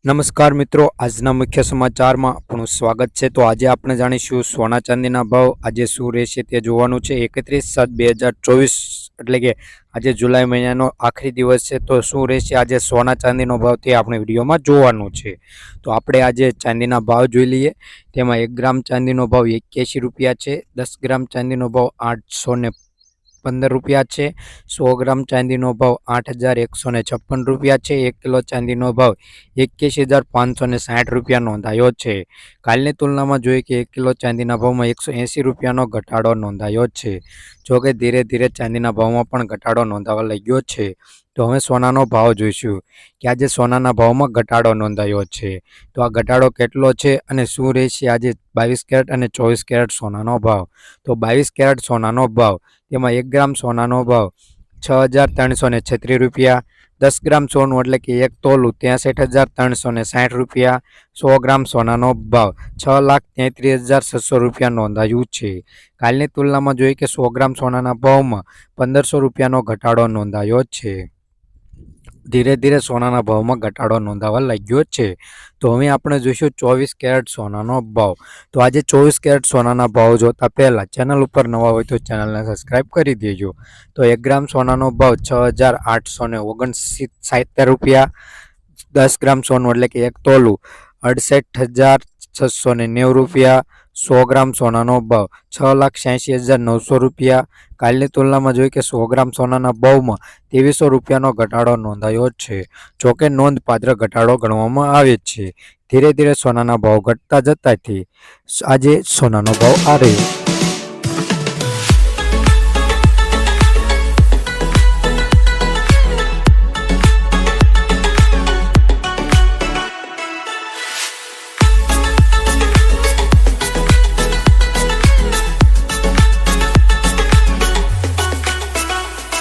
નમસ્કાર મિત્રો, આજના મુખ્ય સમાચારમાં આપનું સ્વાગત છે। તો આજે આપણે જાણીશું સોના ચાંદીના ભાવ આજે શું રહેશે તે જોવાનું છે। 31/7/2024 એટલે કે આજે જુલાઈ મહિનાનો આખરી દિવસ છે। તો શું રહેશે આજે સોના ચાંદીનો ભાવ તે આપણે વિડીયોમાં જોવાનું છે। તો આપણે આજે ચાંદીના ભાવ જોઈ લઈએ। તેમાં 1 ગ્રામ ચાંદીનો ભાવ 81 રૂપિયા છે। 10 ગ્રામ ચાંદીનો ભાવ 815 રૂપિયા છે। 100 ગ્રામ ચાંદીનો ભાવ 8156 રૂપિયા છે। 1 કિલો ચાંદીનો ભાવ 81,560 રૂપિયા નોંધાયો છે। કાલની તુલનામાં જોઈએ કે 1 કિલો ચાંદીના ભાવમાં 180 રૂપિયાનો ઘટાડો નોંધાયો છે। જોકે ધીરે ધીરે ચાંદીના ભાવમાં પણ ઘટાડો નોંધાવા લાગ્યો છે। તો હવે સોનાનો ભાવ જોઈશું કે આજે સોનાના ભાવમાં ઘટાડો નોંધાયો છે। તો આ ઘટાડો કેટલો છે અને શું રહેશે આજે 22 કેરેટ અને 24 કેરેટ સોનાનો ભાવ। તો 22 કેરેટ સોનાનો ભાવ તેમાં 1 ગ્રામ સોનાનો ભાવ 6,336 રૂપિયા। 10 ગ્રામ સોનું એટલે કે 1 તોલું 63,360 રૂપિયા। 100 ગ્રામ સોનાનો ભાવ 6,33,600 રૂપિયા નોંધાયું છે। કાલની તુલનામાં જોઈએ કે 100 ગ્રામ સોનાના ભાવમાં 1,500 રૂપિયાનો ઘટાડો નોંધાયો છે। ધીરે ધીરે સોનાના ભાવમાં ઘટાડો નોંધાવા લાગ્યો છે। તો હવે આપણે જોઈશું 24 કેરેટ સોનાનો ભાવ। તો આજે 24 કેરેટ સોનાના ભાવ જોતા પહેલા ચેનલ ઉપર નવા હોય તો ચેનલને સબસ્ક્રાઇબ કરી દેજો। તો 1 ગ્રામ સોનાનો ભાવ 6,869 રૂપિયા। 10 ગ્રામ સોનું એટલે કે 1 તોલું 68,690 રૂપિયા। 100 ગ્રામ સોનાનો ભાવ 6,86,900 રૂપિયા। કાલની તુલનામાં જોઈએ કે 100 ગ્રામ સોનાના ભાવમાં 2300 રૂપિયાનો ઘટાડો નોંધાયો છે। જોકે નોંધપાત્ર ઘટાડો ગણવામાં આવે છે। ધીરે ધીરે સોનાના ભાવ ઘટતા જતાથી આજે સોનાનો ભાવ આ રહ્યો।